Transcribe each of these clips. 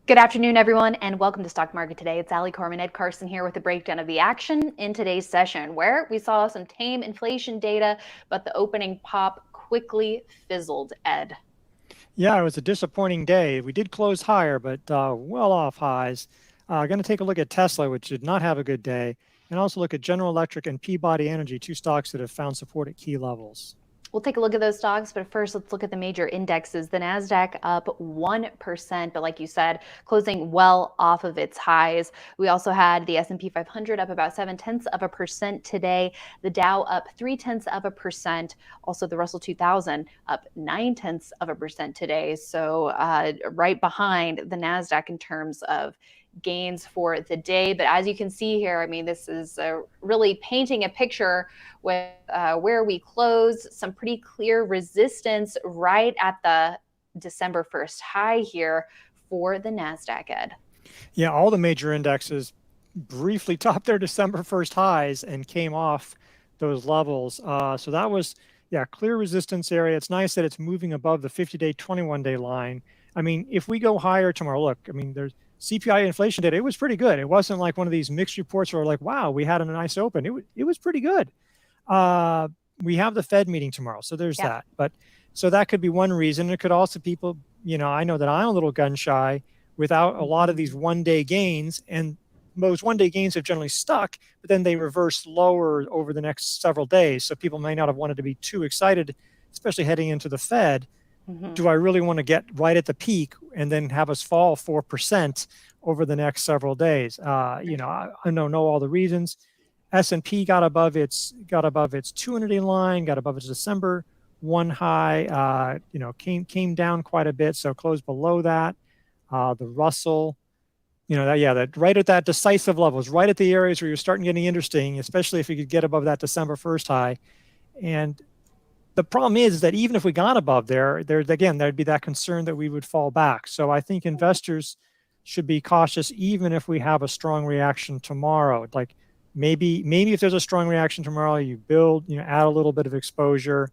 Good afternoon, everyone, and welcome to Stock Market Today. It's Coram and Carson here with a breakdown of the action in today's session, where we saw some tame inflation data, but the opening pop quickly fizzled. Ed. Yeah, it was a disappointing day. We did close higher, but well off highs. Going to take a look at Tesla, which did not have a good day, and also look at General Electric and Peabody Energy, two stocks that have found support at key levels. We'll take a look at those stocks, but first let's look at the major indexes. The NASDAQ up 1%, but like you said, closing well off of its highs. We also had the S&P 500 up about 0.7% today. The Dow up 0.3%. Also the Russell 2000 up 0.9% today. So right behind the NASDAQ in terms of gains for the day. But as you can see here, I mean, this is really painting a picture with where we close, some pretty clear resistance right at the December 1st high here for the NASDAQ, Ed. Yeah, all the major indexes briefly topped their December 1st highs and came off those levels. So that was, clear resistance area. It's nice that it's moving above the 50-day, 21-day line. I mean, if we go higher tomorrow, look, I mean, there's CPI inflation data. It was pretty good. It wasn't like one of these mixed reports where like, wow, we had a nice open. It was pretty good. We have the Fed meeting tomorrow, so there's that. But so that could be one reason. It could also people, I know that I'm a little gun shy without a lot of these one-day gains, and those one-day gains have generally stuck, but then they reverse lower over the next several days. So people may not have wanted to be too excited, especially heading into the Fed. Do I really want to get right at the peak and then have us fall 4% over the next several days? I don't know all the reasons. S&P got above its 200-day line, got above its December 1 high. Came down quite a bit, so closed below that. The Russell, that right at that decisive levels, right at the areas where you're starting getting interesting, especially if you could get above that December 1st high. And the problem is that even if we got above there'd be that concern that we would fall back. So I think investors should be cautious, even if we have a strong reaction tomorrow. Like maybe if there's a strong reaction tomorrow, you build, add a little bit of exposure,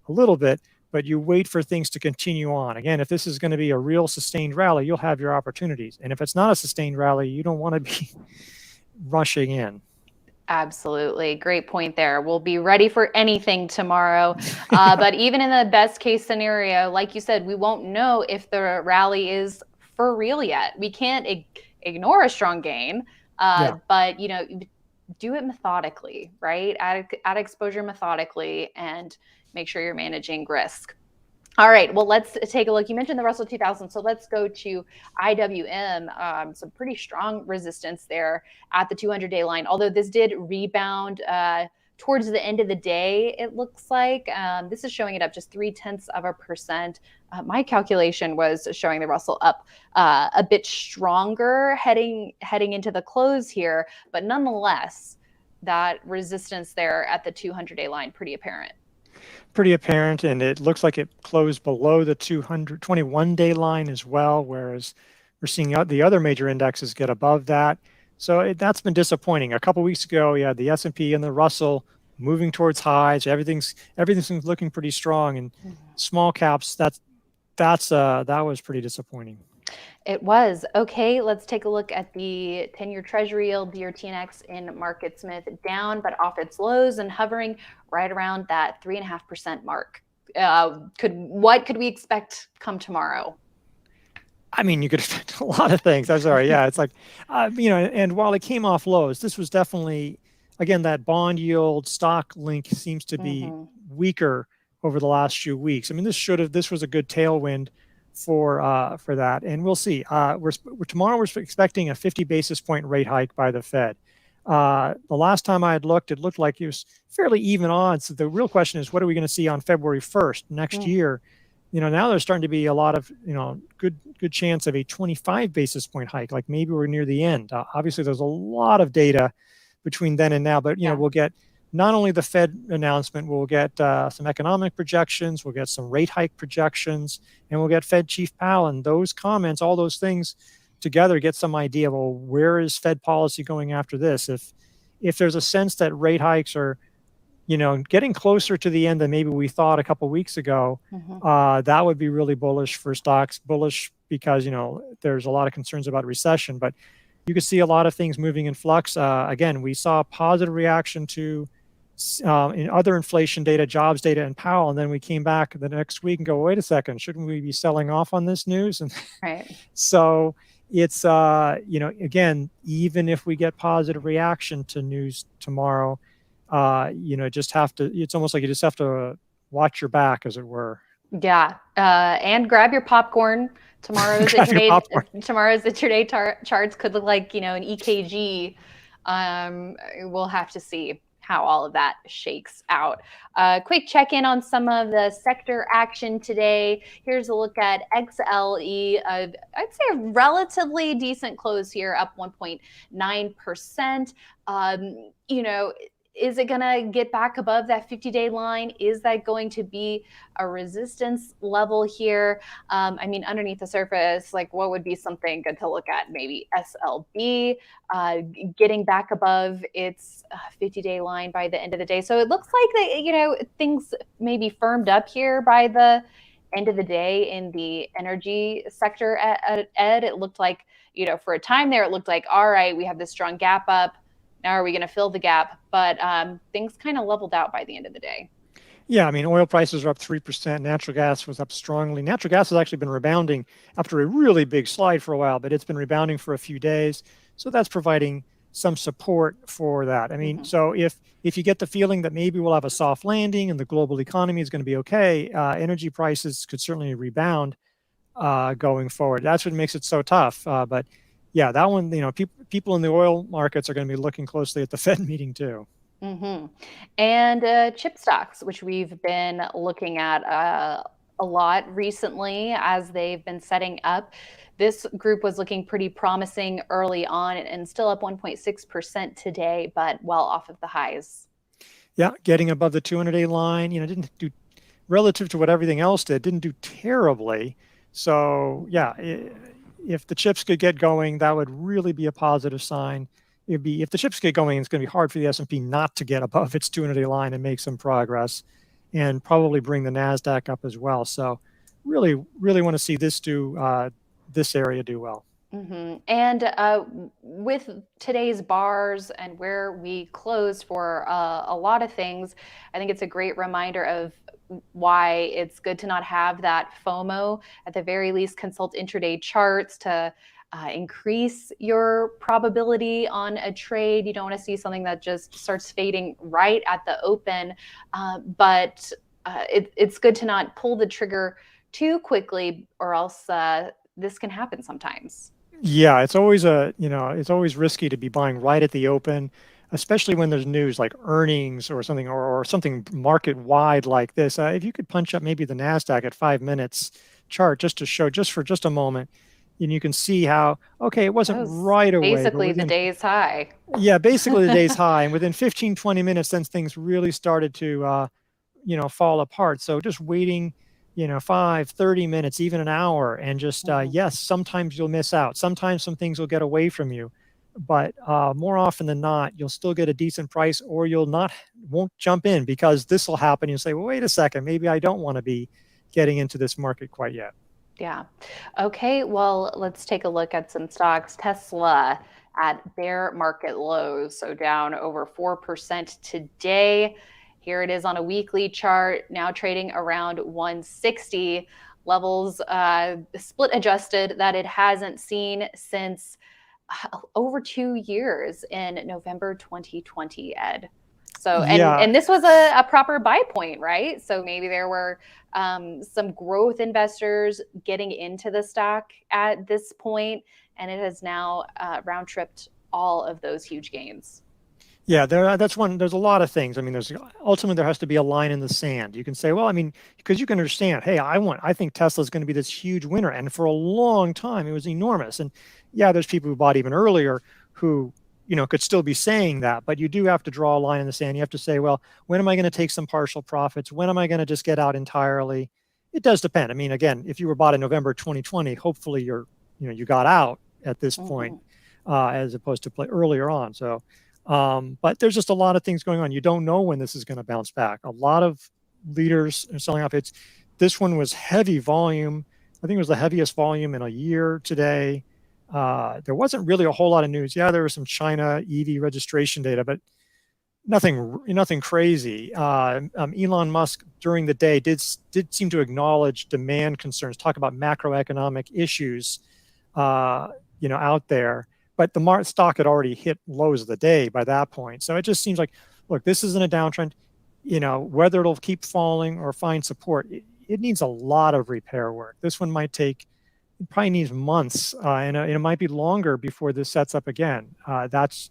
a little bit, but you wait for things to continue on. Again, if this is going to be a real sustained rally, you'll have your opportunities. And if it's not a sustained rally, you don't want to be rushing in. Absolutely. Great point there. We'll be ready for anything tomorrow. But even in the best case scenario, like you said, we won't know if the rally is for real yet. We can't ignore a strong gain, but, do it methodically, right? Add exposure methodically and make sure you're managing risk. All right, well, let's take a look. You mentioned the Russell 2000, so let's go to IWM. Some pretty strong resistance there at the 200-day line, although this did rebound towards the end of the day, it looks like. This is showing it up just 0.3%. My calculation was showing the Russell up a bit stronger heading into the close here, but nonetheless, that resistance there at the 200-day line, pretty apparent. Pretty apparent, and it looks like it closed below the 221-day line as well, whereas we're seeing the other major indexes get above that. So that's been disappointing. A couple weeks ago, you had the S&P and the Russell moving towards highs. Everything's looking pretty strong, and small caps, that was pretty disappointing. It was. Okay, let's take a look at the 10-year Treasury yield, the TNX in MarketSmith, down but off its lows and hovering right around that 3.5% mark. What could we expect come tomorrow? I mean, you could expect a lot of things. I'm sorry. Yeah, it's like, and while it came off lows, this was definitely, again, that bond yield stock link seems to be weaker over the last few weeks. I mean, this was a good tailwind for that, and we'll see. Tomorrow we're expecting a 50 basis point rate hike by the Fed. The last time I had looked, it looked like it was fairly even odds. The real question is, what are we going to see on February 1st next year? Now there's starting to be a lot of good chance of a 25 basis point hike. Like maybe we're near the end. Obviously, there's a lot of data between then and now, but we'll get not only the Fed announcement, we'll get some economic projections, we'll get some rate hike projections, and we'll get Fed Chief Powell, and those comments, all those things together get some idea of, well, where is Fed policy going after this? If there's a sense that rate hikes are, getting closer to the end than maybe we thought a couple of weeks ago, that would be really bullish for stocks, bullish, because, there's a lot of concerns about recession, but you can see a lot of things moving in flux. Again, we saw a positive reaction to in other inflation data, jobs data, and Powell, and then we came back the next week and go, wait a second, shouldn't we be selling off on this news? And Right. so it's, again, even if we get positive reaction to news tomorrow, it's almost like you just have to watch your back, as it were. Yeah, and grab your popcorn. Tomorrow's intraday charts could look like, an EKG. We'll have to see how all of that shakes out. Quick check-in on some of the sector action today. Here's a look at XLE. I'd say a relatively decent close here, up 1.9%. Is it going to get back above that 50-day line? Is that going to be a resistance level here? Underneath the surface, like, what would be something good to look at? Maybe SLB getting back above its 50-day line by the end of the day. So it looks like things maybe firmed up here by the end of the day in the energy sector at Ed. It looked like, for a time there, it looked like, all right, we have this strong gap up. Now are we going to fill the gap? But things kind of leveled out by the end of the day. Yeah, oil prices are up 3%. Natural gas was up strongly. Natural gas has actually been rebounding after a really big slide for a while, but it's been rebounding for a few days. So that's providing some support for that. So if you get the feeling that maybe we'll have a soft landing and the global economy is going to be okay, energy prices could certainly rebound going forward. That's what makes it so tough. But yeah, that one, people in the oil markets are going to be looking closely at the Fed meeting too. Mm-hmm. And chip stocks, which we've been looking at a lot recently as they've been setting up. This group was looking pretty promising early on and still up 1.6% today, but well off of the highs. Yeah, getting above the 200-day line, didn't do, relative to what everything else didn't do terribly. So yeah, if the chips could get going, that would really be a positive sign. If the chips get going, it's going to be hard for the S&P not to get above its 200-day line and make some progress, and probably bring the Nasdaq up as well. So really want to see this area do well. Mm-hmm. And with today's bars and where we closed for a lot of things, I think it's a great reminder of why it's good to not have that FOMO. At the very least, consult intraday charts to increase your probability on a trade. You don't want to see something that just starts fading right at the open, but it's good to not pull the trigger too quickly, or else this can happen sometimes. Yeah, it's always it's always risky to be buying right at the open, especially when there's news like earnings or something, or something market wide like this. If you could punch up maybe the Nasdaq at 5 minutes chart just to show, just for just a moment, and you can see how, okay, it wasn't right away. Basically the day's high. Yeah, basically the day's high. And within 15, 20 minutes, then things really started to, fall apart. So just waiting, 5, 30 minutes, even an hour, and just, yes, sometimes you'll miss out. Sometimes some things will get away from you. But more often than not, you'll still get a decent price, or won't jump in, because this will happen. You'll say, well, wait a second, maybe I don't want to be getting into this market quite yet. Yeah. Okay. Well, let's take a look at some stocks. Tesla at bear market lows, so down over 4% today. Here it is on a weekly chart, now trading around 160 levels, split adjusted, that it hasn't seen since over 2 years in November 2020, Ed. So, and this was a proper buy point, right? So maybe there were some growth investors getting into the stock at this point, and it has now round tripped all of those huge gains. Yeah, that's one. There's a lot of things. Ultimately there has to be a line in the sand. You can say, well, because you can understand, hey, I think Tesla is going to be this huge winner, and for a long time it was enormous. And yeah, there's people who bought even earlier who could still be saying that, but you do have to draw a line in the sand. You have to say, well, when am I going to take some partial profits? When am I going to just get out entirely? It does depend. Again, if you were bought in November 2020, hopefully you got out at this point, as opposed to play earlier on. So, but there's just a lot of things going on. You don't know when this is going to bounce back. A lot of leaders are selling off. This one was heavy volume. I think it was the heaviest volume in a year today. There wasn't really a whole lot of news. Yeah, there was some China EV registration data, but nothing crazy. Elon Musk during the day did seem to acknowledge demand concerns, talk about macroeconomic issues, out there. But the stock had already hit lows of the day by that point. So it just seems like, look, this isn't a downtrend. Whether it'll keep falling or find support, it needs a lot of repair work. This one it probably needs months, and it might be longer before this sets up again. That's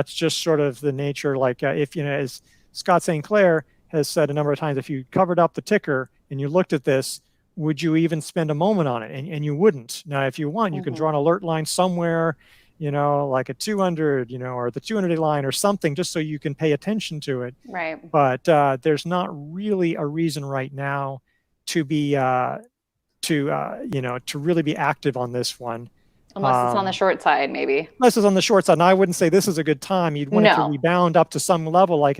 just sort of the nature. Like if as Scott St. Clair has said a number of times, if you covered up the ticker and you looked at this, would you even spend a moment on it? And you wouldn't. Now, if you want, you can draw an alert line somewhere, like a 200, or the 200-day line or something, just so you can pay attention to it. Right. But there's not really a reason right now to be to really be active on this one. Unless it's on the short side, maybe. Unless it's on the short side. And I wouldn't say this is a good time. You'd want it to rebound up to some level, like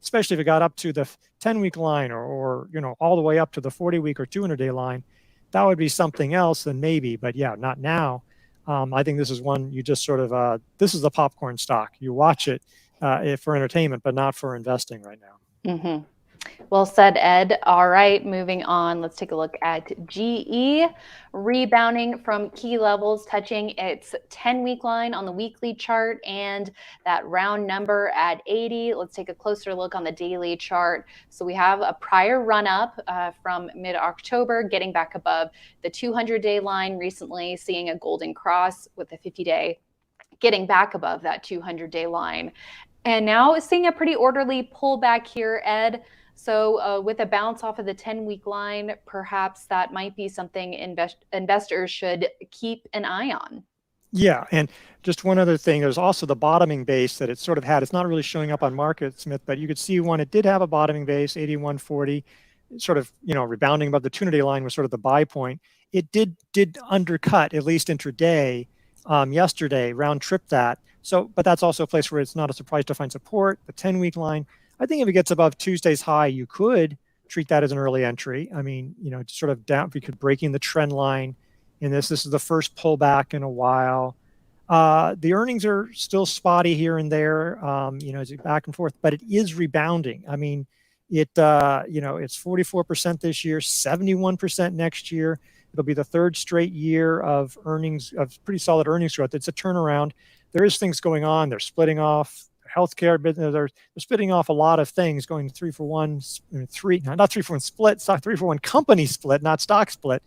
especially if it got up to the 10-week line or all the way up to the 40-week or 200-day line. That would be something else then maybe, but yeah, not now. I think this is one you just sort of, this is the popcorn stock. You watch it for entertainment, but not for investing right now. Mm-hmm. Well said, Ed. All right, moving on. Let's take a look at GE, rebounding from key levels, touching its 10-week line on the weekly chart and that round number at 80. Let's take a closer look on the daily chart. So we have a prior run up from mid-October, getting back above the 200-day line recently, seeing a golden cross with the 50-day getting back above that 200-day line. And now seeing a pretty orderly pullback here, Ed. So with a bounce off of the 10-week line, perhaps that might be something investors should keep an eye on. Yeah, and just one other thing, there's also the bottoming base that it sort of had. It's not really showing up on Market Smith, but you could see when it did have a bottoming base, 81.40, sort of, rebounding above the 200-day line was sort of the buy point. It did undercut, at least intraday, yesterday, round trip that. So, but that's also a place where it's not a surprise to find support. The 10-week line, I think if it gets above Tuesday's high, you could treat that as an early entry. I mean, sort of down, we could breaking the trend line in this. This is the first pullback in a while. The earnings are still spotty here and there, as it back and forth, but it is rebounding. I mean, it's 44% this year, 71% next year. It'll be the third straight year of earnings, of pretty solid earnings growth. It's a turnaround. There is things going on. They're splitting off healthcare business. They're splitting off a lot of things, going 3-for-1, not 3-for-1 split, stock 3-for-1 company split, not stock split.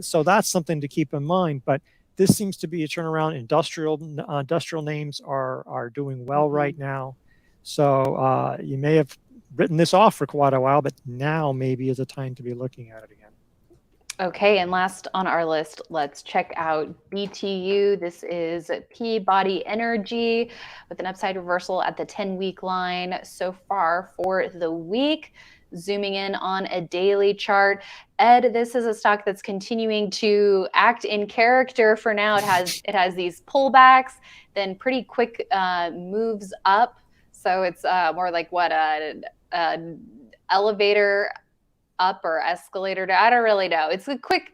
So that's something to keep in mind. But this seems to be a turnaround. Industrial names are doing well right now. So you may have written this off for quite a while, but now maybe is a time to be looking at it again. Okay, and last on our list, let's check out BTU. This is Peabody Energy with an upside reversal at the 10-week line so far for the week. Zooming in on a daily chart. Ed, this is a stock that's continuing to act in character for now. It has these pullbacks, then pretty quick moves up. So it's more like an elevator up or escalator. I don't really know. It's a quick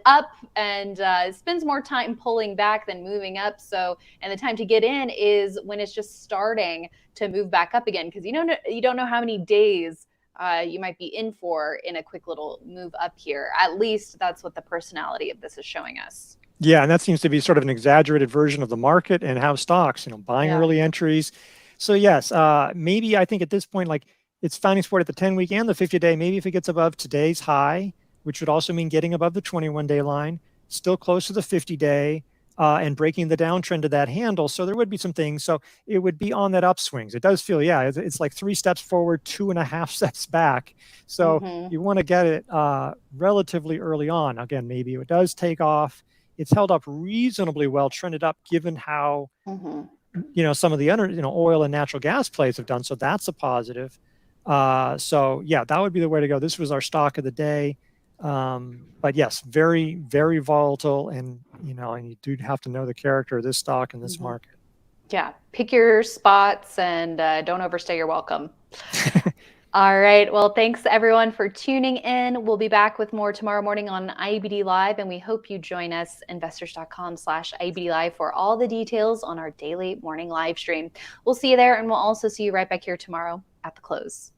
up, and it spends more time pulling back than moving up. So, and the time to get in is when it's just starting to move back up again, because you don't know how many days you might be in for in a quick little move up here. At least that's what the personality of this is showing us. Yeah, and that seems to be sort of an exaggerated version of the market and how stocks, buying early entries. So yes, maybe I think at this point, like, it's finding support at the 10-week and the 50-day. Maybe if it gets above today's high, which would also mean getting above the 21-day line, still close to the 50-day, and breaking the downtrend of that handle. So there would be some things. So it would be on that upswings. It does feel, it's like 3 steps forward, 2.5 steps back. So you want to get it relatively early on. Again, maybe it does take off. It's held up reasonably well, trended up, given how some of the other oil and natural gas plays have done. So that's a positive. So yeah, that would be the way to go. This was our stock of the day. But yes, very, very volatile, and you do have to know the character of this stock in this market. Yeah, pick your spots and don't overstay your welcome. All right. Well, thanks everyone for tuning in. We'll be back with more tomorrow morning on IBD Live, and we hope you join us, investors.com/IBD Live, for all the details on our daily morning live stream. We'll see you there, and we'll also see you right back here tomorrow at the close.